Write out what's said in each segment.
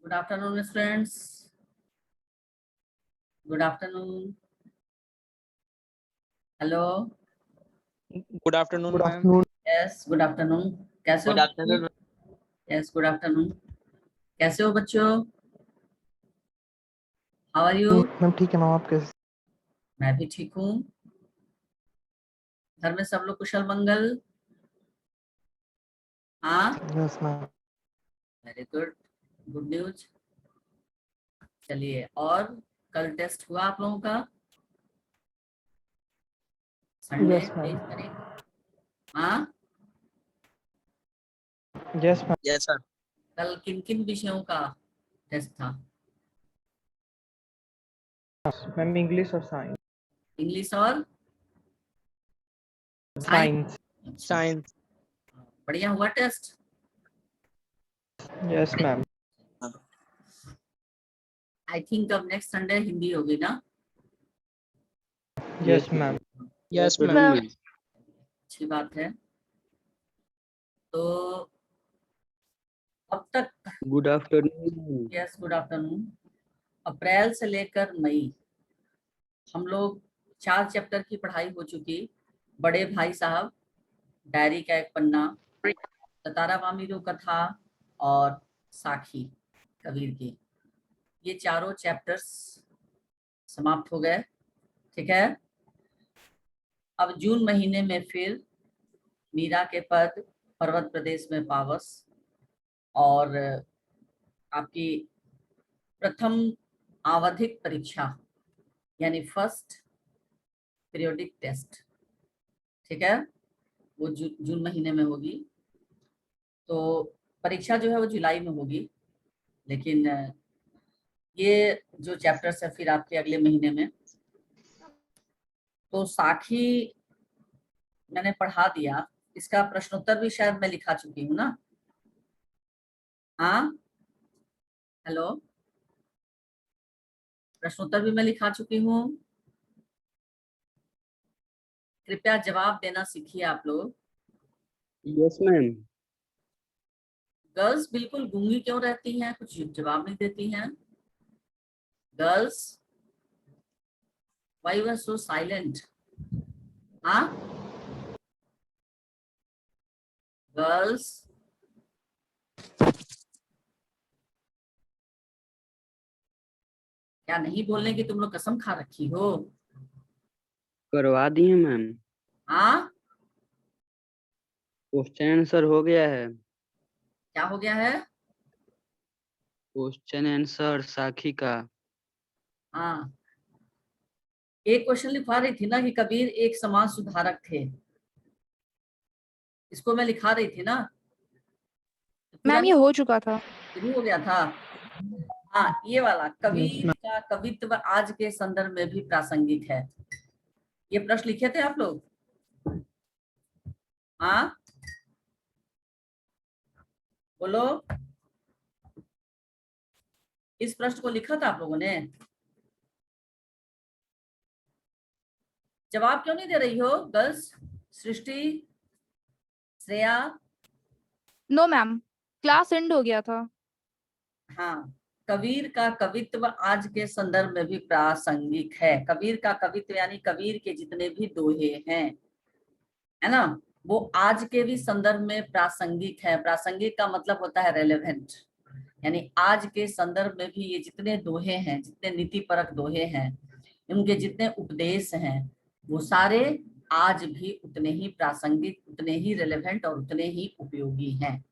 Good afternoon, students. Good afternoon. Hello. Good afternoon, Good ma'am. afternoon. Yes, good afternoon. कैसे हो Good बच्चों? afternoon. Yes, good afternoon. कैसे हो बच्चों? How are you? Ma'am ठीक है मैम, आप कैसे? मैं भी ठीक हूँ। घर में सब लोग कुशल मंगल? हाँ, yes ma'am. Very good, good news. चलिए, और कल टेस्ट हुआ आप लोगों का? Sunday Yes, ma'am. 23 तारीख। हाँ, यस मैम। Yes, sir. कल किन किन विषयों का टेस्ट था? मैम इंग्लिश और साइंस। इंग्लिश और साइंस। अच्छा, Science. बढ़िया हुआ test? Yes ma'am. I think अब नेक्स्ट संडे हिंदी होगी ना? Yes ma'am. Yes, ma'am. अच्छी बात है। तो अब तक Good afternoon. Yes, good afternoon. अप्रैल से लेकर मई हम लोग 4 चैप्टर की पढ़ाई हो चुकी। बड़े भाई साहब, डायरी का एक पन्ना, सतारा वामिरो कथा और साखी कबीर की, ये चारों चैप्टर्स समाप्त हो गए। ठीक है, अब जून महीने में फिर मीरा के पद, पर्वत प्रदेश में पावस, और आपकी प्रथम आवधिक परीक्षा यानी फर्स्ट पीरियोडिक टेस्ट, ठीक है, वो जून महीने में होगी। तो परीक्षा जो है वो जुलाई में होगी, लेकिन ये जो चैप्टर्स है फिर आपके अगले महीने में। तो साखी मैंने पढ़ा दिया, इसका प्रश्नोत्तर भी शायद मैं लिखा चुकी हूँ ना? हाँ, हेलो, प्रश्नोत्तर भी मैं लिखा चुकी हूँ। कृपया जवाब देना सीखिए आप लोग। Yes, ma'am. गर्ल्स बिल्कुल गूंगी क्यों रहती हैं, कुछ जवाब नहीं देती हैं? Girls, why you are so silent? हाँ, गर्ल्स, क्या नहीं बोलने की तुम लोग कसम खा रखी हो? करवा दिए मैम। हाँ, क्वेश्चन आंसर हो गया है। क्या हो गया है? क्वेश्चन आंसर साखी का। हाँ, एक क्वेश्चन लिखवा रही थी ना कि कबीर एक समाज सुधारक थे, इसको मैं लिखा रही थी ना? तो पूरा मैम ये हो चुका था। शुरू हो गया था। हाँ, ये वाला Yes, कबीर ma'am. का कवित्व आज के संदर्भ में भी प्रासंगिक है, ये प्रश्न लिखे थे आप लोग? हाँ, बोलो, इस प्रश्न को लिखा था आप लोगों ने? जवाब क्यों नहीं दे रही हो girls? Srishti, Shreya? No ma'am, class end हो गया था। हाँ, कबीर का कवित्व आज के संदर्भ में भी प्रासंगिक है। कबीर का कवित्व यानी कबीर के जितने भी दोहे हैं, है ना, वो आज के भी संदर्भ में प्रासंगिक है। प्रासंगिक का मतलब होता है रेलेवेंट, यानी आज के संदर्भ में भी ये जितने दोहे हैं, जितने नीति परक दोहे हैं, उनके जितने उपदेश हैं, वो सारे आज भी उतने ही प्रासंगिक, उतने ही रेलेवेंट और उतने ही उपयोगी हैं।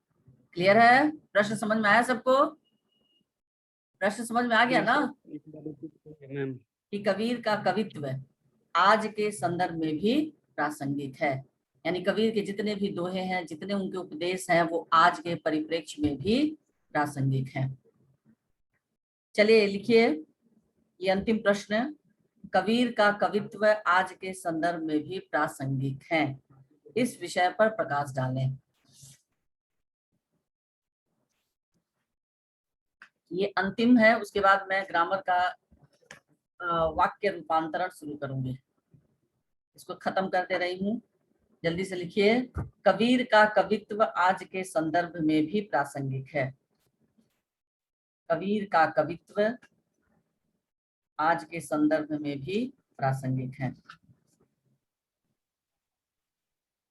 क्लियर है? प्रश्न समझ में आया सबको? प्रश्न समझ में आ गया ना मैम कि कबीर का कवित्व आज के संदर्भ में भी प्रासंगिक है, यानी कबीर के जितने भी दोहे हैं, जितने उनके उपदेश हैं, वो आज के परिप्रेक्ष्य में भी प्रासंगिक हैं। चलिए लिखिए ये अंतिम प्रश्न, कबीर का कवित्व आज के संदर्भ में भी प्रासंगिक है, इस विषय पर प्रकाश डालें। ये अंतिम है, उसके बाद मैं ग्रामर का वाक्य रूपांतरण शुरू करूंगी। इसको खत्म कर दे रही हूँ, जल्दी से लिखिए। कबीर का कवित्व आज के संदर्भ में भी प्रासंगिक है। कबीर का कवित्व आज के संदर्भ में भी प्रासंगिक है।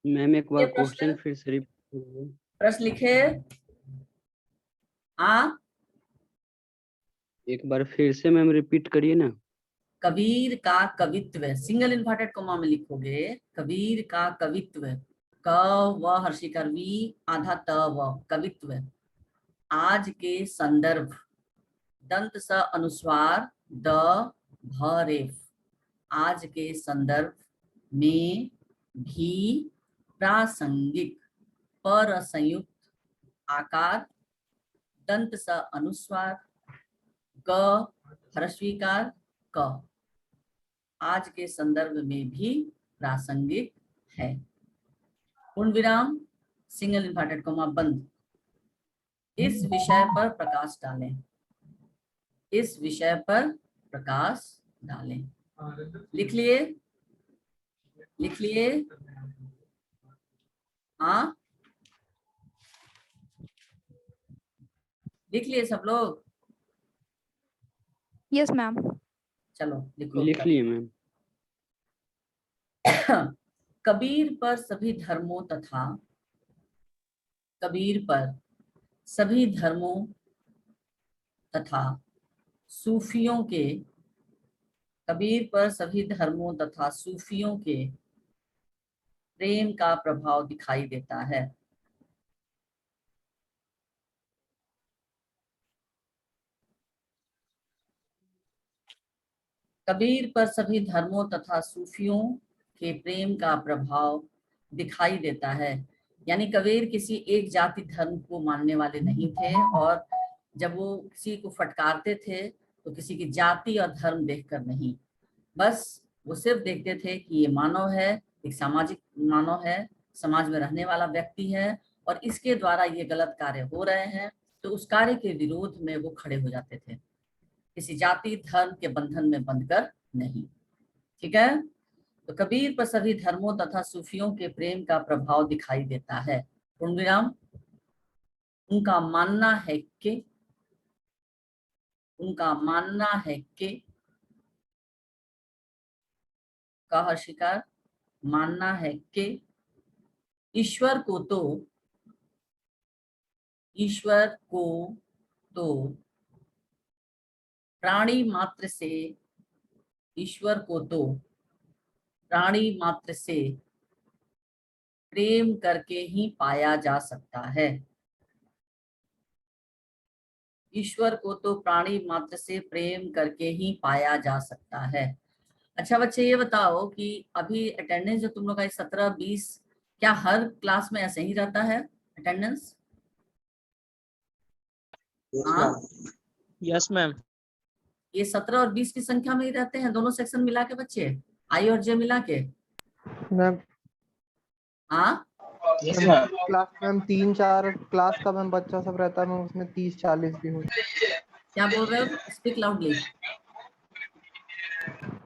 मैम एक बार ये प्रश्न- क्वेश्चन फिर से repeat कीजिए। प्रश्न लिखे। हाँ, एक बार फिर से मैम रिपीट करिए ना। कबीर का कवित्व, सिंगल इन्वर्टेड कोमा में लिखोगे, कबीर का कवित्व, क व हर्षिकार वी आधा त व, कवित्व आज के संदर्भ, दंत स अनुस्वार द भ रेफ, आज के संदर्भ में भी प्रासंगिक, पर संयुक्त आकार, दंत स अनुस्वार, क ह्रस्वीकार क, आज के संदर्भ में भी प्रासंगिक है। पूर्ण विराम, सिंगल इन्वर्टेड कोमा बंद। इस विषय पर प्रकाश डालें, इस विषय पर प्रकाश डालें। लिख लिए, लिख लिए। हाँ, लिख लिए सब लोग? Yes ma'am. चलो लिखो। लिख लिए मैम। कबीर पर सभी धर्मों तथा, कबीर पर सभी धर्मों तथा सूफियों के, कबीर पर सभी धर्मों तथा सूफियों के प्रेम का प्रभाव दिखाई देता है। कबीर पर सभी धर्मों तथा सूफियों के प्रेम का प्रभाव दिखाई देता है। यानी कबीर किसी एक जाति धर्म को मानने वाले नहीं थे, और जब वो किसी को फटकारते थे तो किसी की जाति और धर्म देखकर नहीं, बस वो सिर्फ देखते थे कि ये मानव है, एक सामाजिक मानव है, समाज में रहने वाला व्यक्ति है, और इसके द्वारा ये गलत कार्य हो रहे हैं, तो उस कार्य के विरोध में वो खड़े हो जाते थे, किसी जाति धर्म के बंधन में बंधकर नहीं। ठीक है, तो कबीर पर सभी धर्मों तथा सूफियों के प्रेम का प्रभाव दिखाई देता है। पूर्ण विराम, उनका मानना है कि, उनका मानना है कि, का हर्षिकार, मानना है कि ईश्वर को तो, ईश्वर को तो प्राणी मात्र से, ईश्वर को तो प्राणी मात्र से प्रेम करके ही पाया जा सकता है। ईश्वर को तो प्राणी मात्र से प्रेम करके ही पाया जा सकता है। अच्छा बच्चे ये बताओ कि अभी अटेंडेंस जो तुम लोग का 17-20, क्या हर क्लास में ऐसे ही रहता है अटेंडेंस? हाँ, यस मैम। ये 17 और 20 की संख्या में ही रहते हैं, दोनों सेक्शन मिला के बच्चे, आई और जे मिला के? मैम हाँ, क्लास मैम 3-4 क्लास का मैम बच्चा सब रहता है मैम, उसमें 30-40 भी हो। क्या बोल रहे हो? Speak loudly.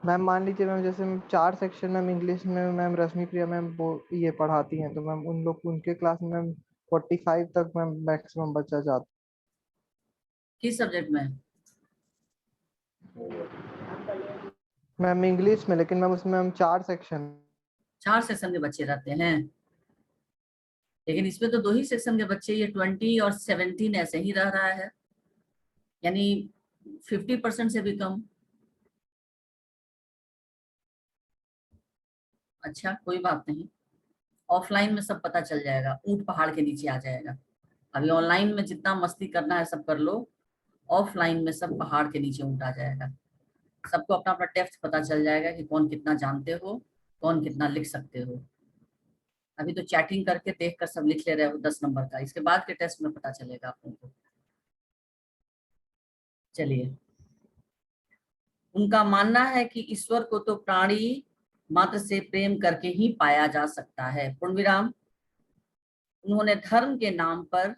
मैम मान लीजिए मैम, जैसे 4 सेक्शन मैम इंग्लिश में मैम रश्मि प्रिया मैम वो ये पढ़ाती हैं, तो मैम उन लोग उनके क्लास में मैम 45 तक मैम मैक्सिमम बच्चा जाता किस सब्जेक्ट में? मैम इंग्लिश में, लेकिन मैम उसमें मैम 4 सेक्शन। 4 सेक्शन के बच्चे रहते हैं, लेकिन इसमें तो 2 ही सेक्शन के बच्चे, ये 20 और 17 ऐसे ही रह रहा है, यानी 50% से भी कम। अच्छा कोई बात नहीं, ऑफलाइन में सब पता चल जाएगा, ऊंट पहाड़ के नीचे आ जाएगा। अभी ऑनलाइन में जितना मस्ती करना है सब कर लो, ऑफलाइन में सब पहाड़ के नीचे ऊंट आ जाएगा। सबको अपना अपना टेस्ट पता चल जाएगा कि कौन कितना जानते हो, कौन कितना लिख सकते हो। अभी तो चैटिंग करके देख कर सब लिख ले रहे हो 10 नंबर का, इसके बाद के टेस्ट में पता चलेगा आप लोगों को। चलिए, उनका मानना है कि ईश्वर को तो प्राणी मात्र से प्रेम करके ही पाया जा सकता है। पूर्ण विराम, उन्होंने धर्म के नाम पर,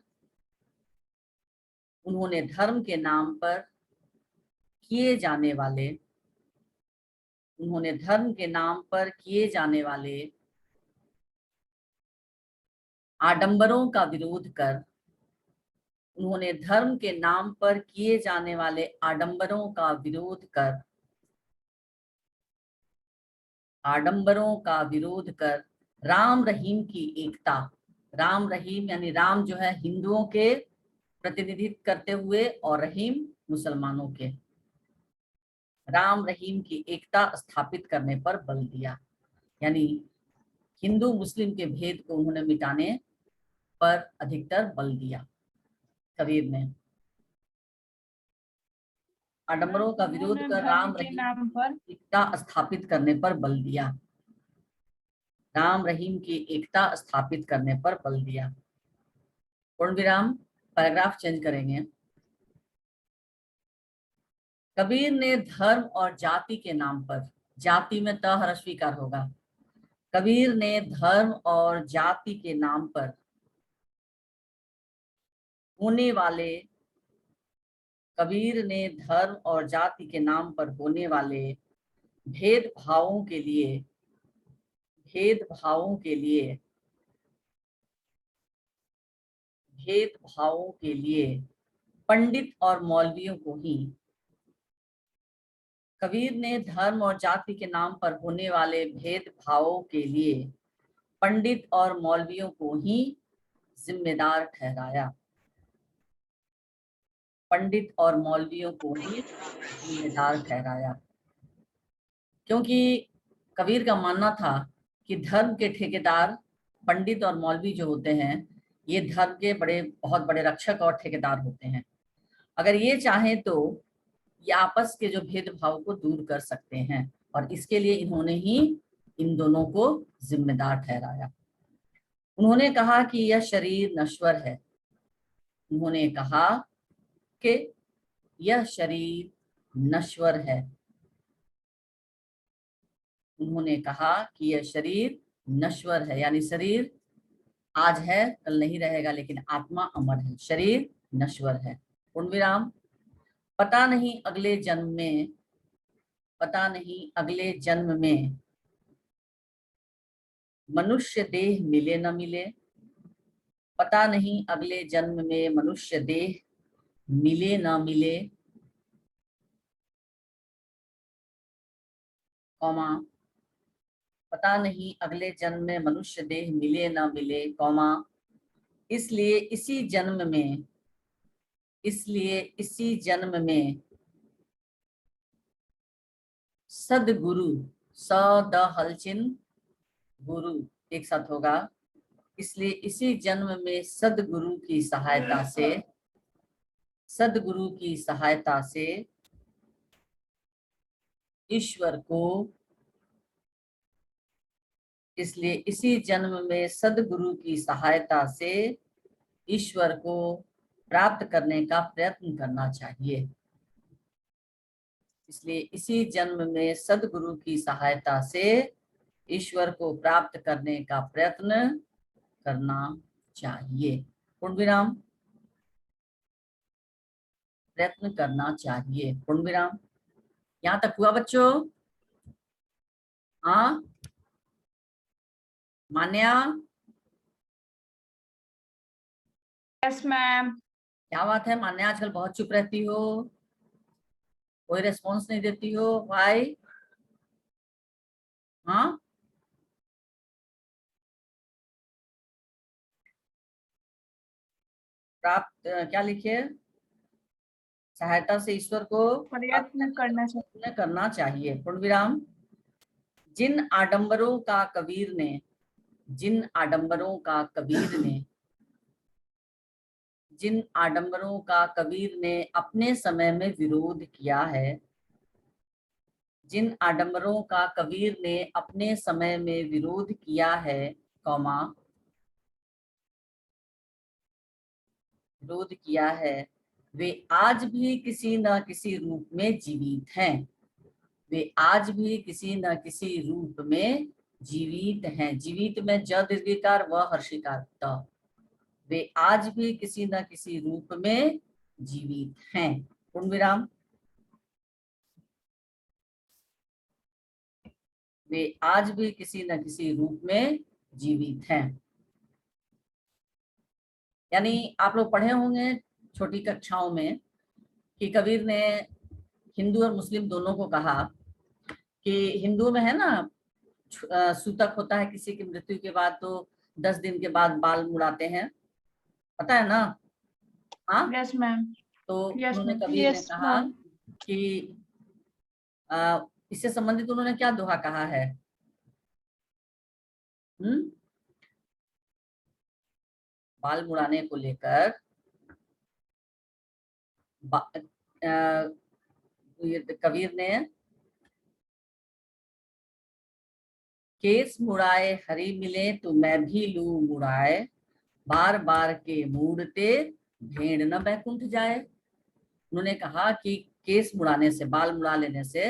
उन्होंने धर्म के नाम पर किए जाने वाले, उन्होंने धर्म के नाम पर किए जाने वाले आडंबरों का विरोध कर, उन्होंने धर्म के नाम पर किए जाने वाले आडंबरों का विरोध कर राम रहीम की एकता, राम रहीम यानी राम जो है हिंदुओं के प्रतिनिधित्व करते हुए और रहीम मुसलमानों के, राम रहीम की एकता स्थापित करने पर बल दिया। यानी हिंदू मुस्लिम के भेद को उन्होंने मिटाने पर अधिकतर बल दिया कबीर ने। आडंबरों का विरोध कर राम रहीम पर एकता स्थापित करने पर बल दिया, राम रहीम की एकता स्थापित करने पर बल दिया। पूर्ण विराम, पैराग्राफ चेंज करेंगे। कबीर ने धर्म और जाति के नाम पर, जाति में त हर्ष स्वीकार होगा, कबीर ने धर्म और जाति के नाम पर होने वाले, कबीर ने धर्म और जाति के नाम पर होने वाले भेदभावों के लिए पंडित और मौलवियों को ही, कबीर ने धर्म और जाति के नाम पर होने वाले भेदभावों के लिए पंडित और मौलवियों को ही जिम्मेदार ठहराया, पंडित और मौलवियों को ही जिम्मेदार ठहराया। क्योंकि कबीर का मानना था कि धर्म के ठेकेदार पंडित और मौलवी जो होते हैं, ये धर्म के बहुत बड़े रक्षक और ठेकेदार होते हैं। अगर ये चाहें तो ये आपस के जो भेदभाव को दूर कर सकते हैं, और इसके लिए इन्होंने ही इन दोनों को जिम्मेदार ठहराया। उन्होंने कहा कि यह शरीर नश्वर है, उन्होंने कहा कि यह शरीर नश्वर है, उन्होंने कहा कि यह शरीर नश्वर है, यानी शरीर आज है कल नहीं रहेगा, लेकिन आत्मा अमर है, शरीर नश्वर है। पूर्ण विराम, पता नहीं अगले जन्म में मनुष्य देह मिले न मिले, पता नहीं अगले जन्म में मनुष्य देह मिले न मिले, कौमा, पता नहीं अगले जन्म में मनुष्य देह मिले न मिले, कौमा, इसलिए इसी जन्म में सदगुरु, स द हलचिन गुरु एक साथ होगा, इसलिए इसी जन्म में सदगुरु की सहायता से ईश्वर को, इसलिए इसी जन्म में सदगुरु की सहायता से ईश्वर को प्राप्त करने का प्रयत्न करना चाहिए, इसलिए इसी जन्म में सदगुरु की सहायता से ईश्वर को प्राप्त करने का प्रयत्न करना चाहिए। पूर्ण विराम, प्रयत्न करना चाहिए, पूर्ण विराम। यहां तक हुआ बच्चों? हाँ मान्या? Yes ma'am. क्या बात है मान्या, आजकल बहुत चुप रहती हो, कोई रिस्पॉन्स नहीं देती हो, भाई? हाँ प्राप्त क्या लिखे? सहायता से ईश्वर को प्रयत्न करना चाहिए। पूर्ण विराम, जिन आडंबरों का कबीर ने अपने समय में विरोध किया है, जिन आडंबरों का कबीर ने अपने समय में विरोध किया है, कौमा, विरोध किया है, वे आज भी किसी न किसी रूप में जीवित हैं, वे आज भी किसी न किसी रूप में जीवित हैं। जीवित में ज दीर्घिकार व हर्षिकार त, वे आज भी किसी न किसी रूप में जीवित हैं। पूर्ण विराम, वे आज भी किसी न किसी रूप में जीवित हैं। यानी आप लोग पढ़े होंगे छोटी कक्षाओं में कि कबीर ने हिंदू और मुस्लिम दोनों को कहा कि हिंदू में है ना सूतक होता है, किसी की मृत्यु के बाद तो 10 दिन के बाद बाल मुड़ाते हैं, पता है ना? हाँ, यस मैम। तो Yes, उन्होंने ma'am. कबीर ने Yes, कहा ma'am. कि इससे संबंधित उन्होंने क्या दोहा कहा है? बाल मुड़ाने को लेकर कबीर ने केस मुड़ाए हरी मिले तो मैं भी लूं मुड़ाए, बार बार के मूड़ते भेड़ न बैकुंठ जाए। उन्होंने कहा कि केस मुड़ाने से, बाल मुड़ा लेने से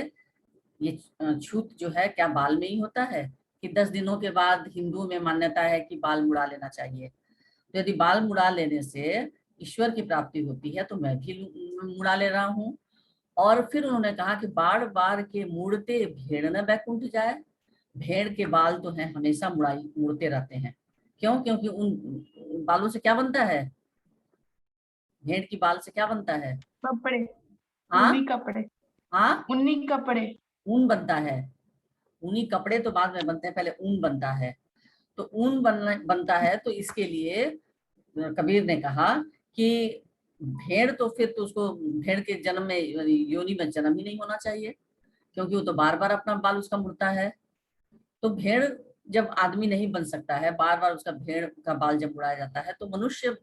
ये छूत जो है क्या बाल में ही होता है कि 10 दिनों के बाद हिंदुओं में मान्यता है कि बाल मुड़ा लेना चाहिए। तो यदि बाल मुड़ा लेने से ईश्वर की प्राप्ति होती है तो मैं भी मुड़ा ले रहा हूँ। और फिर उन्होंने कहा कि बार बार के मुड़ते भेड़ न बैकुंठ जाए। भेड़ के बाल तो हैं हमेशा मुड़ते रहते हैं। क्यों? क्योंकि उन बालों से क्या बनता है? भेड़ की बाल से क्या बनता है? कपड़े। हाँ ऊनी कपड़े। हाँ, ऊनी कपड़े। ऊन बनता है। ऊनी कपड़े तो बाद में बनते हैं, पहले ऊन बनता है। तो ऊन बनता है, तो इसके लिए कबीर ने कहा कि भेड़ तो फिर तो उसको भेड़ के जन्म में योनि में जन्म ही नहीं होना चाहिए, क्योंकि वो तो बार बार अपना बाल उसका मुड़ता है। तो भेड़ जब आदमी नहीं बन सकता है, बार बार उसका भेड़ का बाल जब उड़ाया जाता है, तो मनुष्य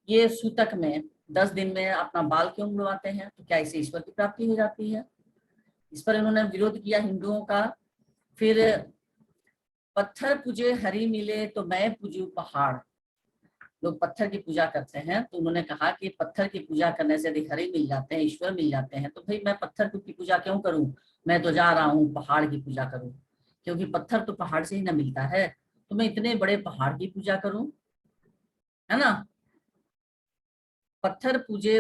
ये सूतक में 10 दिन में अपना बाल क्यों मुड़वाते हैं? तो क्या इससे ईश्वर की प्राप्ति हो जाती है? इस पर इन्होंने विरोध किया हिंदुओं का। फिर पत्थर पूजे हरी मिले तो मैं पूजू पहाड़। लोग पत्थर की पूजा करते हैं, तो उन्होंने कहा कि पत्थर की पूजा करने से यदि हरि मिल जाते हैं, ईश्वर मिल जाते हैं, तो भाई मैं पत्थर की पूजा क्यों करूं? मैं तो जा रहा हूं पहाड़ की पूजा करूं, क्योंकि पत्थर तो पहाड़ से ही ना मिलता है। तो मैं इतने बड़े पहाड़ की पूजा करूं, है ना? पत्थर पूजे,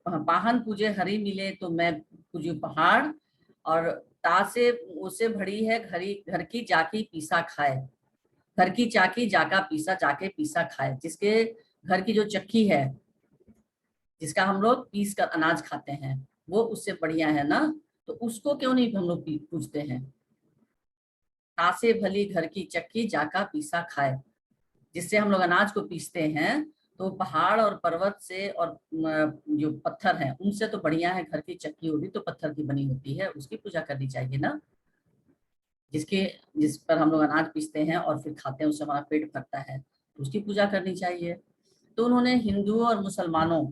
वाहन पूजे हरि मिले तो मैं पूजू पहाड़। और तासे उसे भड़ी है घर की जाकी पीसा खाए। घर की चाकी जाका पीसा, जाके पीसा खाए। जिसके घर की जो चक्की है, जिसका हम लोग पीस कर अनाज खाते हैं, वो उससे बढ़िया है ना, तो उसको क्यों नहीं हम लोग पूछते हैं? तासे भली घर की चक्की जाका पीसा खाए। जिससे हम लोग अनाज को पीसते हैं, तो पहाड़ और पर्वत से और जो पत्थर हैं उनसे तो बढ़िया है घर की चक्की, होगी तो पत्थर की बनी होती है, उसकी पूजा करनी चाहिए ना। जिस पर हम लोग अनाज पीसते हैं और फिर खाते हैं, उससे हमारा पेट भरता है, तो उसकी पूजा करनी चाहिए। तो उन्होंने हिंदुओं और मुसलमानों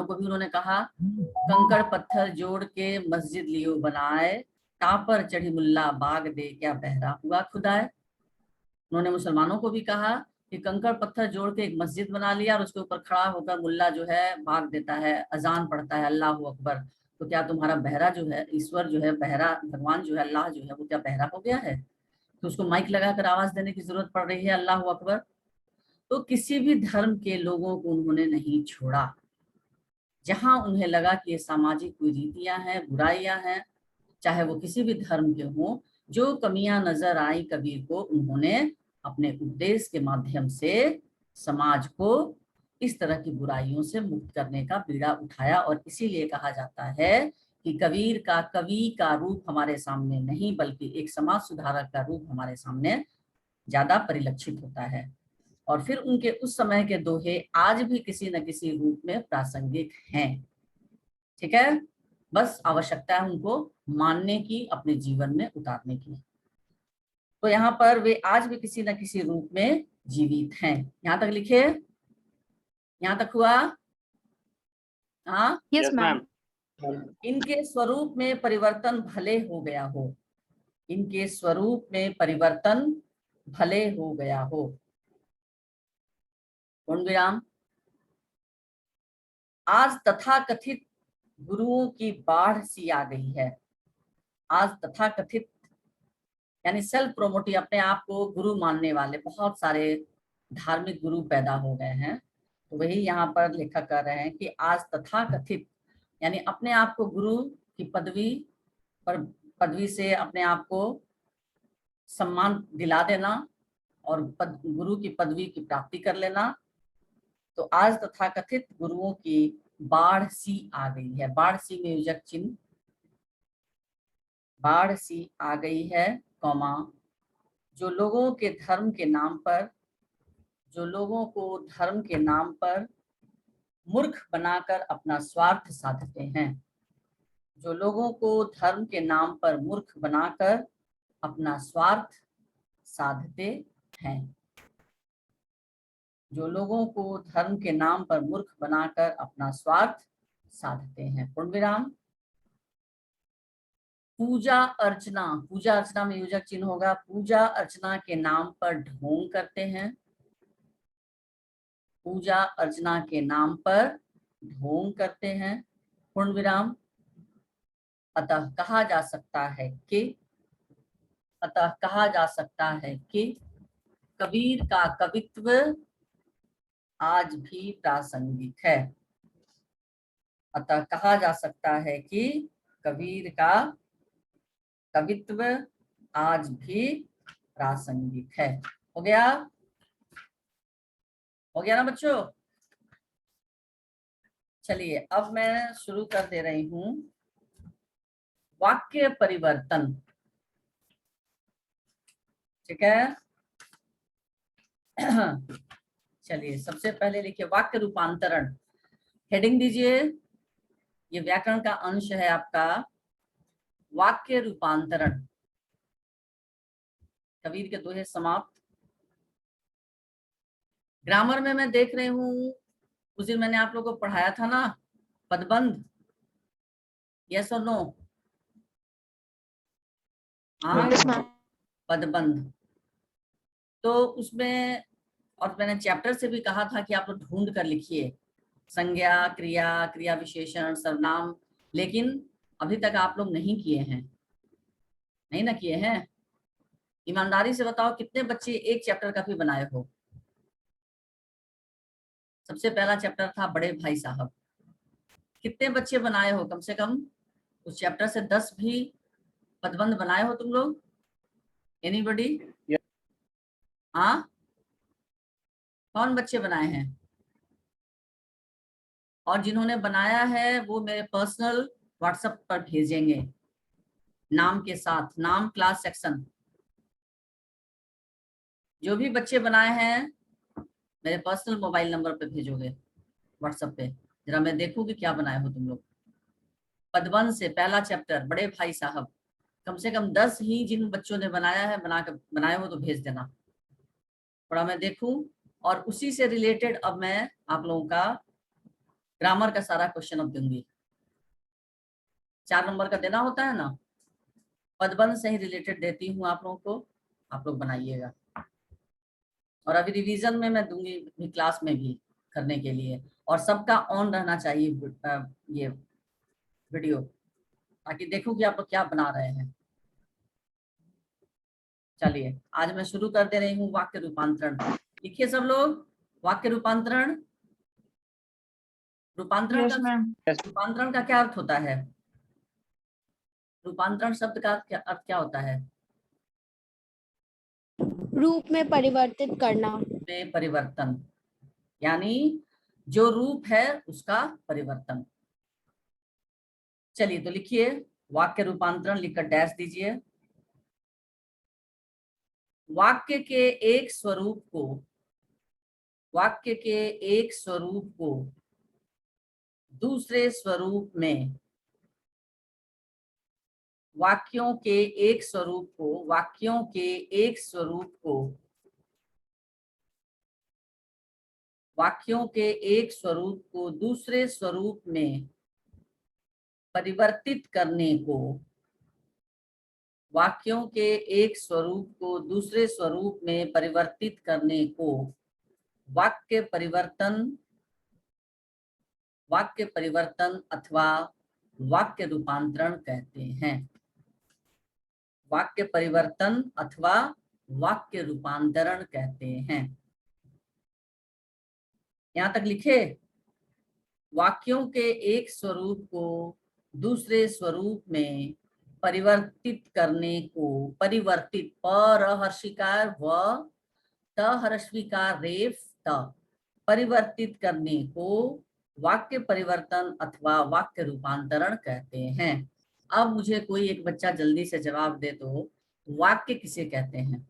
को भी उन्होंने कहा, कंकड़ पत्थर जोड़ के मस्जिद लियो बनाए, टापर चढ़ी मुल्ला बाग दे क्या बहरा हुआ खुदाए। उन्होंने मुसलमानों को भी कहा कि कंकड़ पत्थर जोड़ के एक मस्जिद बना लिया और उसके ऊपर खड़ा होकर मुल्ला जो है भाग देता है, अजान पढ़ता है अल्लाह अकबर। तो क्या तुम्हारा बहरा जो है, ईश्वर जो है बहरा, भगवान जो है अल्लाह जो है, वो क्या बहरा हो गया है? तो उसको माइक लगाकर आवाज देने की जरूरत पड़ रही है अल्लाह अकबर। तो किसी भी धर्म के लोगों को उन्होंने नहीं छोड़ा। जहां उन्हें लगा कि ये सामाजिक कुरीतियां हैं, बुराइयां हैं, चाहे वो किसी भी धर्म के हों, जो कमियां नजर आई कबीर को, उन्होंने अपने उपदेश के माध्यम से समाज को इस तरह की बुराइयों से मुक्त करने का बीड़ा उठाया। और इसीलिए कहा जाता है कि कबीर का कवि का रूप हमारे सामने नहीं, बल्कि एक समाज सुधारक का रूप हमारे सामने ज्यादा परिलक्षित होता है। और फिर उनके उस समय के दोहे आज भी किसी न किसी रूप में प्रासंगिक हैं। ठीक है, बस आवश्यकता है उनको मानने की, अपने जीवन में उतारने की। तो यहाँ पर वे आज भी किसी न किसी रूप में जीवित हैं। यहाँ तक लिखे? यहाँ तक हुआ? हाँ, Yes, ma'am. इनके स्वरूप में परिवर्तन भले हो गया हो, इनके स्वरूप में परिवर्तन भले हो गया हो। पूर्ण विराम। आज तथाकथित गुरुओं की बाढ़ सी आ गई है। आज तथाकथित यानी सेल्फ प्रोमोटी, अपने आप को गुरु मानने वाले बहुत सारे धार्मिक गुरु पैदा हो गए हैं। तो वही यहाँ पर लेखक कर रहे हैं कि आज तथाकथित यानी अपने आप को गुरु की पदवी से अपने आप को सम्मान दिला देना और गुरु की पदवी की प्राप्ति कर लेना, तो आज तथाकथित गुरुओं की बाढ़ सी आ गई है। बाढ़ सी में योजक चिन्ह, बाढ़ सी आ गई है, कौमा, जो लोगों के धर्म के नाम पर, जो लोगों को धर्म के नाम पर मूर्ख बनाकर अपना स्वार्थ साधते हैं, जो लोगों को धर्म के नाम पर मूर्ख बनाकर अपना स्वार्थ साधते हैं, जो लोगों को धर्म के नाम पर मूर्ख बनाकर अपना स्वार्थ साधते हैं। पूर्ण विराम। पूजा अर्चना, पूजा अर्चना में योजक चिन्ह होगा, पूजा अर्चना के नाम पर ढोंग करते हैं, पूजा अर्चना के नाम पर ढोंग करते हैं। पूर्ण विराम। अतः कहा जा सकता है कि, अतः कहा जा सकता है कि कबीर का कवित्व आज भी प्रासंगिक है। अतः कहा जा सकता है कि कबीर का कवित्व आज भी प्रासंगिक है। हो गया? हो गया ना बच्चों? चलिए अब मैं शुरू कर दे रही हूं वाक्य परिवर्तन। ठीक है? चलिए सबसे पहले लिखिए वाक्य रूपांतरण। हेडिंग दीजिए, ये व्याकरण का अंश है आपका, वाक्य रूपांतरण। कबीर के दोहे समाप्त। ग्रामर में मैं देख रही हूँ, उस दिन मैंने आप लोगों को पढ़ाया था ना पदबंध, यस और नो? हाँ, पदबंध। तो उसमें, और मैंने चैप्टर से भी कहा था कि आप लोग ढूंढ कर लिखिए संज्ञा, क्रिया, क्रिया विशेषण, सर्वनाम, लेकिन अभी तक आप लोग नहीं किए हैं, नहीं ना किए हैं? ईमानदारी से बताओ कितने बच्चे एक चैप्टर का भी बनाए हो? सबसे पहला चैप्टर था बड़े भाई साहब, कितने बच्चे बनाए हो? कम से कम उस चैप्टर से 10 भी पदबंध बनाए हो तुम लोग? एनीबॉडी? हाँ, कौन बच्चे बनाए हैं? और जिन्होंने बनाया है वो मेरे पर्सनल व्हाट्सएप पर भेजेंगे नाम के साथ, नाम, क्लास, सेक्शन। जो भी बच्चे बनाए हैं मेरे पर्सनल मोबाइल नंबर पे भेजोगे व्हाट्सएप पे, जरा मैं देखूंगी क्या बनाए हो तुम लोग। पदबंध से पहला चैप्टर बड़े भाई साहब, कम से कम 10 ही जिन बच्चों ने बनाया है, बनाए हो तो भेज देना, थोड़ा मैं देखूं। और उसी से रिलेटेड अब मैं आप लोगों का ग्रामर का सारा क्वेश्चन अब दूंगी। 4 नंबर का देना होता है ना, पदबंध से ही रिलेटेड देती हूँ आप लोगों को, आप लोग बनाइएगा। और अभी रिवीजन में मैं दूंगी भी, क्लास में भी करने के लिए, और सबका ऑन रहना चाहिए ये वीडियो, ताकि देखूं कि आप लोग क्या बना रहे हैं। चलिए आज मैं शुरू कर दे रही हूँ वाक्य रूपांतरण। लिखिए सब लोग, वाक्य रूपांतरण। रूपांतरण यस का, मैम। रूपांतरण का क्या अर्थ होता है? रूपांतरण शब्द का अर्थ क्या होता है? रूप में परिवर्तित करना। में परिवर्तन, यानी जो रूप है उसका परिवर्तन। चलिए तो लिखिए वाक्य रूपांतरण, लिखकर डैश दीजिए। वाक्य के एक स्वरूप को, वाक्य के एक स्वरूप को दूसरे स्वरूप में, वाक्यों के एक स्वरूप को, वाक्यों के एक स्वरूप को, वाक्यों के एक स्वरूप को दूसरे स्वरूप में परिवर्तित करने को, वाक्यों के एक स्वरूप को दूसरे स्वरूप में परिवर्तित करने को वाक्य परिवर्तन, वाक्य परिवर्तन अथवा वाक्य रूपांतरण कहते हैं। वाक्य परिवर्तन अथवा वाक्य रूपांतरण कहते हैं। यहां तक लिखे, वाक्यों के एक स्वरूप को दूसरे स्वरूप में परिवर्तित करने को, परिवर्तित, पर हर्षिकार व त हर्षविकार रेफ त, परिवर्तित करने को वाक्य परिवर्तन अथवा वाक्य रूपांतरण कहते हैं। अब मुझे कोई एक बच्चा जल्दी से जवाब दे तो वाक्य किसे कहते हैं?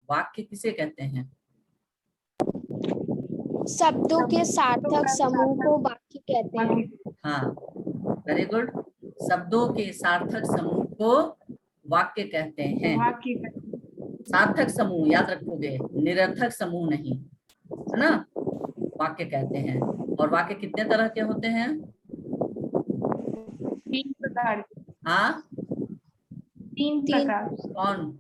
वाक्य किसे कहते हैं? शब्दों के सार्थक समूह को वाक्य कहते हैं। हाँ, वेरी गुड। शब्दों के सार्थक समूह को वाक्य कहते हैं। वाक्य सार्थक समूह याद रखोगे, निरर्थक समूह नहीं, है ना? वाक्य कहते हैं। और वाक्य कितने तरह के होते हैं? 3 प्रकार के। हाँ, 3 प्रकार। कौन?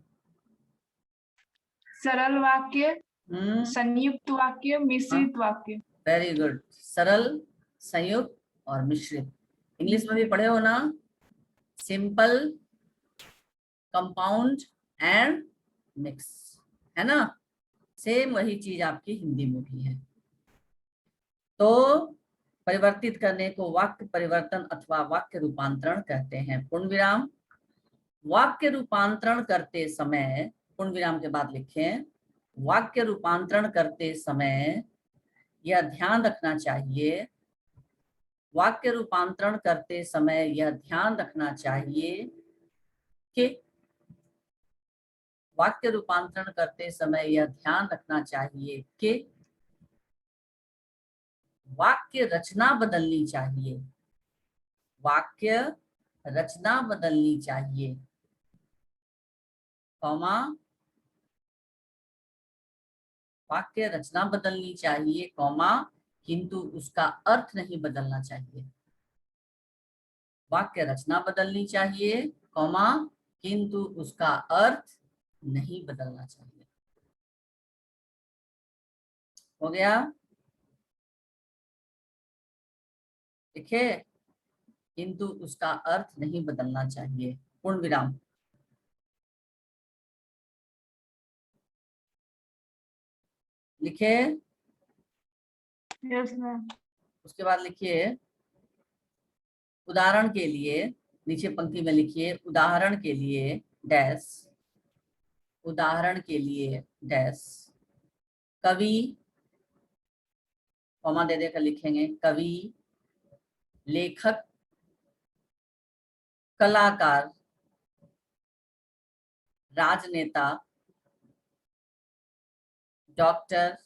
सरल वाक्य, हम्म, संयुक्त वाक्य, मिश्रित वाक्य। Very good. सरल, संयुक्त और मिश्रित। इंग्लिश में भी पढ़े हो ना? सिंपल, कंपाउंड एंड मिक्स, है ना? सेम वही चीज आपकी हिंदी में भी है। तो परिवर्तित करने को वाक्य परिवर्तन अथवा वाक्य रूपांतरण कहते हैं। पूर्ण विराम। वाक्य रूपांतरण करते समय, पूर्ण विराम के बाद लिखें, वाक्य रूपांतरण करते समय यह ध्यान रखना चाहिए, वाक्य रूपांतरण करते समय यह ध्यान रखना चाहिए कि वाक्य रूपांतरण करते समय यह ध्यान रखना चाहिए कि वाक्य रचना बदलनी चाहिए, वाक्य रचना बदलनी चाहिए, कॉमा, वाक्य रचना बदलनी चाहिए, कॉमा, किंतु उसका अर्थ नहीं बदलना चाहिए। वाक्य रचना बदलनी चाहिए, कॉमा, किंतु उसका अर्थ नहीं बदलना चाहिए। हो गया? लिखे, किंतु उसका अर्थ नहीं बदलना चाहिए। पूर्ण विराम। लिखे, यस मैम। उसके बाद लिखिए उदाहरण के लिए, नीचे पंक्ति में लिखिए उदाहरण के लिए डैश, उदाहरण के लिए डैश, कवि, कॉमा दे देकर लिखेंगे, कवि, लेखक, कलाकार, राजनेता, डॉक्टर,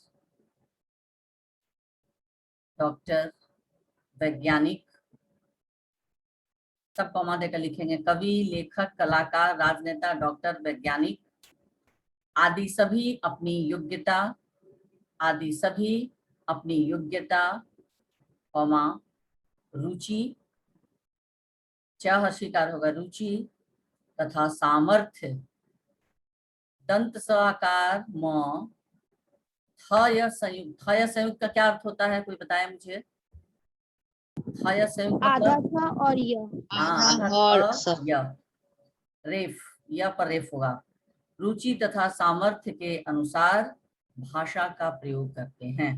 वैज्ञानिक, सब कॉमा देकर लिखेंगे, कवि, लेखक, कलाकार, राजनेता, डॉक्टर, वैज्ञानिक आदि सभी अपनी योग्यता, आदि सभी अपनी योग्यता, कॉमा, रुचि, हर्षिकार होगा रुचि, तथा सामर्थ्य, दंत सकार म, थ या संयुक्त, थ या संयुक्त का क्या अर्थ होता है? कोई बताए मुझे। थ या संयुक्त आधा मतलब? था और यह। हाँ, आधा थ, य, रेफ, या पर रेफ होगा। रुचि तथा सामर्थ्य के अनुसार भाषा का प्रयोग करते हैं।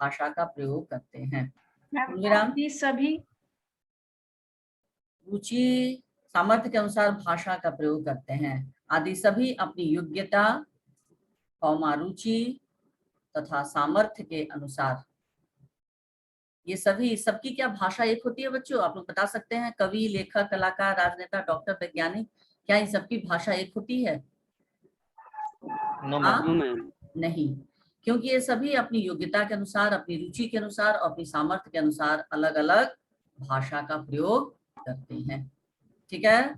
भाषा का प्रयोग करते हैं। मैम विराम। ये सभी रुचि सामर्थ्य के अनुसार भाषा का प्रयोग करते हैं। आदि सभी अपनी योग्यता, कौमा, रुचि तथा सामर्थ्य के अनुसार। ये सभी, सबकी क्या भाषा एक होती है बच्चों? आप लोग बता सकते हैं? कवि, लेखक, कलाकार, राजनेता, डॉक्टर, वैज्ञानिक, क्या इन सबकी भाषा एक होती है? नो हाँ? मैम। No ma'am. नहीं, क्योंकि ये सभी अपनी योग्यता के अनुसार, अपनी रुचि के अनुसार और अपनी सामर्थ्य के अनुसार अलग अलग भाषा का प्रयोग करते हैं। ठीक है,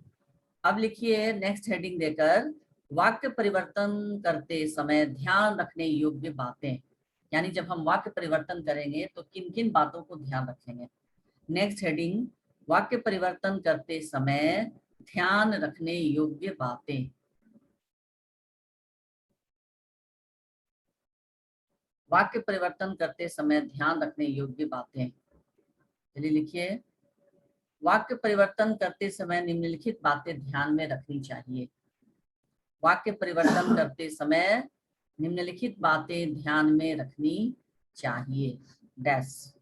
अब लिखिए नेक्स्ट हेडिंग देकर, वाक्य परिवर्तन करते समय ध्यान रखने योग्य बातें। यानी जब हम वाक्य परिवर्तन करेंगे तो किन किन बातों को ध्यान रखेंगे। नेक्स्ट हेडिंग, वाक्य परिवर्तन करते समय ध्यान रखने योग्य बातें। वाक्य परिवर्तन करते समय ध्यान रखने योग्य बातें। चलिए लिखिए, वाक्य परिवर्तन करते समय निम्नलिखित बातें ध्यान में रखनी चाहिए। वाक्य परिवर्तन करते समय निम्नलिखित बातें ध्यान में रखनी चाहिए। डैश।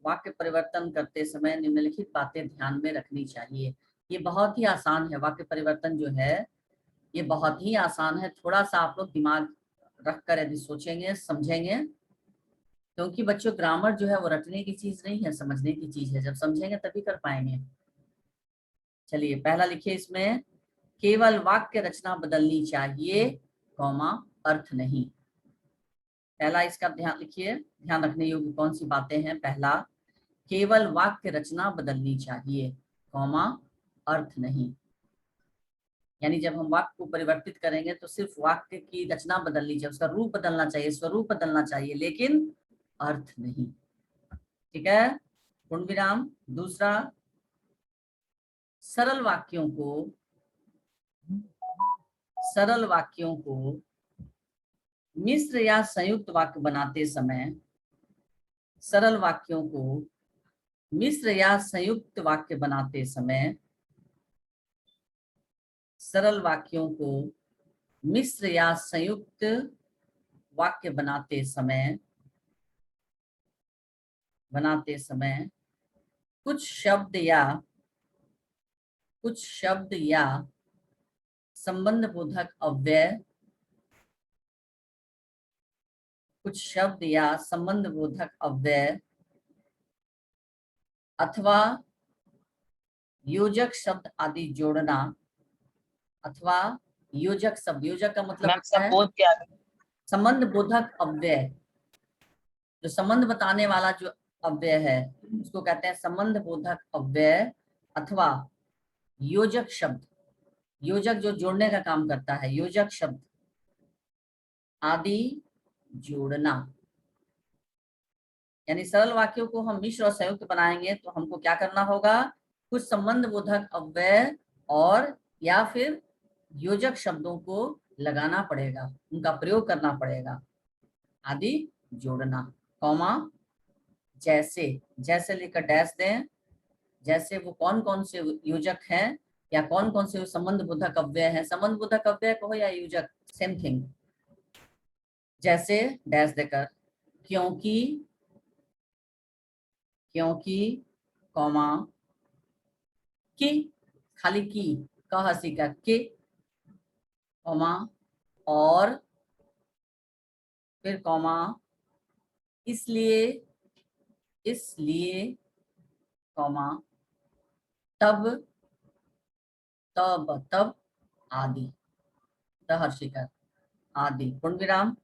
वाक्य परिवर्तन करते समय निम्नलिखित बातें ध्यान में रखनी चाहिए। ये बहुत ही आसान है, वाक्य परिवर्तन जो है ये बहुत ही आसान है। थोड़ा सा आप लोग दिमाग रखकर यदि सोचेंगे समझेंगे, क्योंकि बच्चों ग्रामर जो है वो रटने की चीज नहीं है, समझने की चीज है। जब समझेंगे तभी कर पाएंगे। चलिए पहला लिखिए इसमें, केवल वाक्य रचना बदलनी चाहिए, कॉमा अर्थ नहीं। पहला इसका ध्यान लिखिए, ध्यान रखने योग्य कौन सी बातें हैं। पहला, केवल वाक्य रचना बदलनी चाहिए, कॉमा अर्थ नहीं। यानी जब हम वाक्य को परिवर्तित करेंगे तो सिर्फ वाक्य की रचना बदलनी चाहिए, उसका रूप बदलना चाहिए, स्वरूप बदलना चाहिए, लेकिन अर्थ नहीं। ठीक है, पूर्ण विराम। दूसरा, सरल वाक्यों को मिश्र या संयुक्त वाक्य बनाते समय, सरल वाक्यों को मिश्र या संयुक्त वाक्य बनाते समय, सरल वाक्यों को मिश्र या संयुक्त वाक्य बनाते समय कुछ शब्द या संबंध बोधक अव्यय, अथवा योजक शब्द आदि जोड़ना, अथवा योजक शब्द, योजक का मतलब मैम होता है सपोज क्या है? संबंध बोधक अव्यय, जो संबंध बताने वाला जो अव्यय है उसको कहते हैं संबंध बोधक अव्यय, अथवा योजक शब्द, योजक जो जोड़ने का काम करता है, योजक शब्द आदि जोड़ना। यानी सरल वाक्यों को हम मिश्र और संयुक्त बनाएंगे तो हमको क्या करना होगा, कुछ संबंध बोधक अव्यय और या फिर योजक शब्दों को लगाना पड़ेगा, उनका प्रयोग करना पड़ेगा, आदि जोड़ना, कॉमा जैसे लेकर डैश दें। जैसे वो कौन कौन से योजक हैं या कौन कौन से संबंध बोधक अव्यय हैं, संबंध बोधक अव्यय कहो या योजक, सेम थिंग। जैसे डैश देकर, क्योंकि कॉमा की, खाली की, क हंसी का के, कॉमा और फिर कॉमा इसलिए कॉमा तब आदि, हर्षिका आदि, पूर्ण विराम।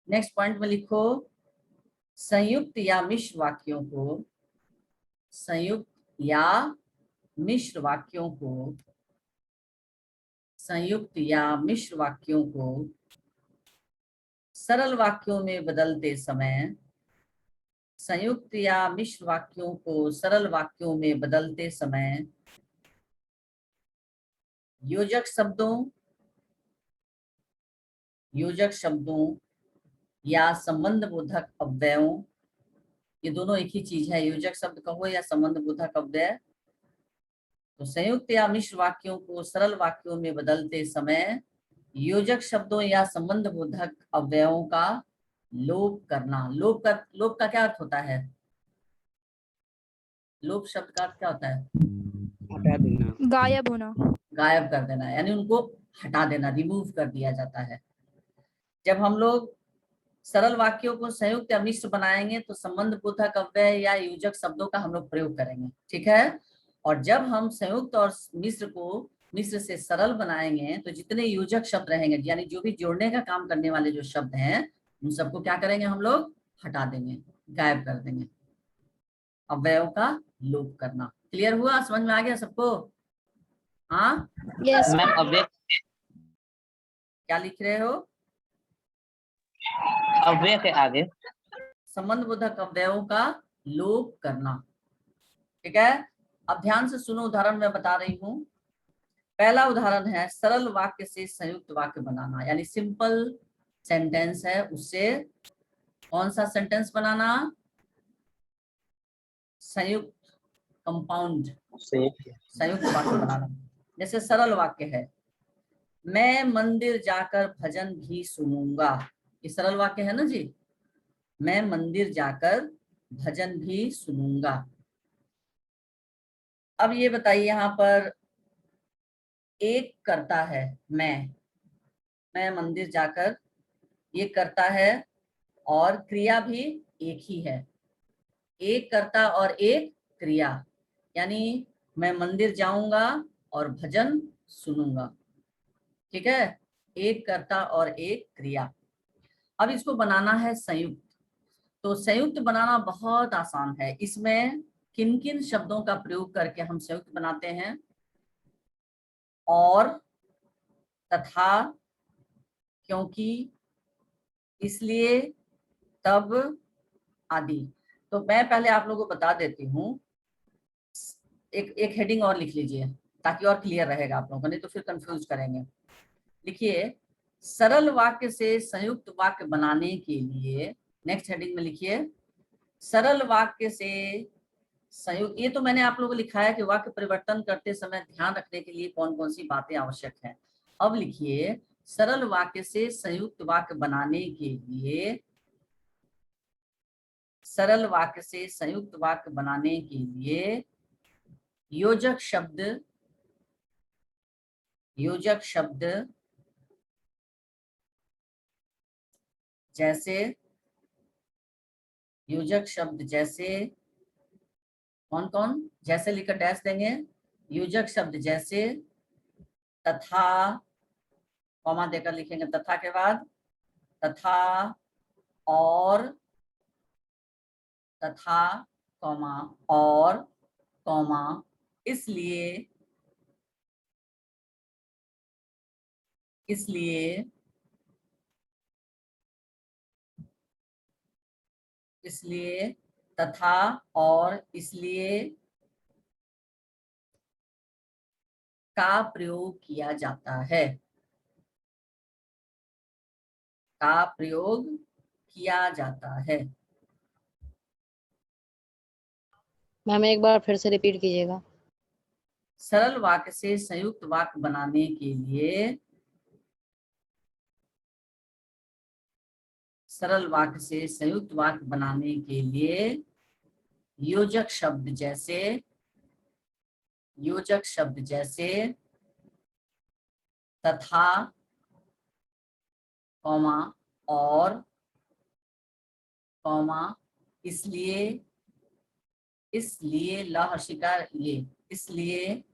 नेक्स्ट पॉइंट में लिखो, संयुक्त या मिश्र वाक्यों को सरल वाक्यों में बदलते समय, योजक शब्दों या संबंध बोधक अव्ययों, ये दोनों एक ही चीज है, योजक शब्द कहो या संबंध बोधक अव्यय। तो संयुक्त या मिश्र वाक्यों को सरल वाक्यों में बदलते समय योजक शब्दों या संबंध बोधक अव्ययों का लोप करना। लोप का क्या अर्थ होता है? लोप शब्द का अर्थ क्या होता है? हटा देना, गायब होना, गायब कर देना, यानी उनको हटा देना, रिमूव कर दिया जाता है। जब हम लोग सरल वाक्यों को संयुक्त या मिश्र बनाएंगे तो संबंध बोधक अव्यय या योजक शब्दों का हम लोग प्रयोग करेंगे, ठीक है। और जब हम संयुक्त और मिश्र से सरल बनाएंगे तो जितने योजक शब्द रहेंगे, यानी जो भी जोड़ने का काम करने वाले जो शब्द हैं, उन सबको क्या करेंगे हम लोग, हटा देंगे, गायब कर देंगे, अव्ययों का लोप करना। क्लियर हुआ, समझ में आ गया सबको? हाँ यस मैम अव्यय क्या लिख रहे हो? अव्यय के आगे संबंध बोधक अव्ययों का लोप करना, ठीक है। अब ध्यान से सुनो, उदाहरण मैं बता रही हूँ। पहला उदाहरण है सरल वाक्य से संयुक्त वाक्य बनाना, यानी सिंपल सेंटेंस है, उससे कौन सा सेंटेंस बनाना? संयुक्त, कंपाउंड, संयुक्त वाक्य बनाना। जैसे सरल वाक्य है, मैं मंदिर जाकर भजन भी सुनूंगा, ये सरल वाक्य है ना जी। मैं मंदिर जाकर भजन भी सुनूंगा। अब ये बताइए यहाँ पर एक करता है मैं मंदिर जाकर, ये करता है और क्रिया भी एक ही है। एक कर्ता और एक क्रिया, यानी मैं मंदिर जाऊंगा और भजन सुनूंगा। ठीक है, एक कर्ता और एक क्रिया। अब इसको बनाना है संयुक्त। तो संयुक्त बनाना बहुत आसान है। इसमें किन किन शब्दों का प्रयोग करके हम संयुक्त बनाते हैं? और, तथा, क्योंकि, इसलिए, तब आदि। तो मैं पहले आप लोगों को बता देती हूँ, एक हेडिंग और लिख लीजिए ताकि और क्लियर रहेगा आप लोगों को, नहीं तो फिर कंफ्यूज करेंगे। लिखिए, सरल वाक्य से संयुक्त वाक्य बनाने के लिए, नेक्स्ट हेडिंग में लिखिए, सरल वाक्य से संयुक्त। ये तो मैंने आप लोगों को लिखा है कि वाक्य परिवर्तन करते समय ध्यान रखने के लिए कौन कौन सी बातें आवश्यक हैं। अब लिखिए, सरल वाक्य से संयुक्त वाक्य बनाने के लिए, सरल वाक्य से संयुक्त वाक्य बनाने के लिए योजक शब्द जैसे कौन कौन, जैसे लिखकर डैश देंगे। योजक शब्द जैसे, तथा, कॉमा देकर लिखेंगे, तथा के बाद तथा, और, तथा, कॉमा, और, कॉमा, इसलिए, तथा, और, इसलिए का प्रयोग किया जाता है। मैम एक बार फिर से रिपीट कीजिएगा। सरल वाक्य से संयुक्त वाक्य बनाने के लिए, सरल वाक्य से संयुक्त वाक्य बनाने के लिए योजक शब्द जैसे तथा, कॉमा, और, कॉमा, इसलिए लहर्षिकार ये, इसलिए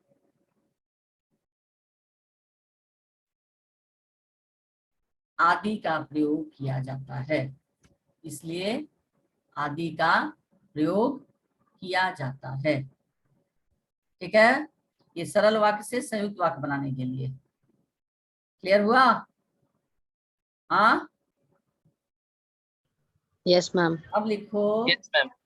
आदि का प्रयोग किया जाता है। इसलिए आदि का प्रयोग किया जाता है। ठीक है, ये सरल वाक्य से संयुक्त वाक्य बनाने के लिए। क्लियर हुआ? हाँ, यस मैम। अब लिखो, Yes, ma'am.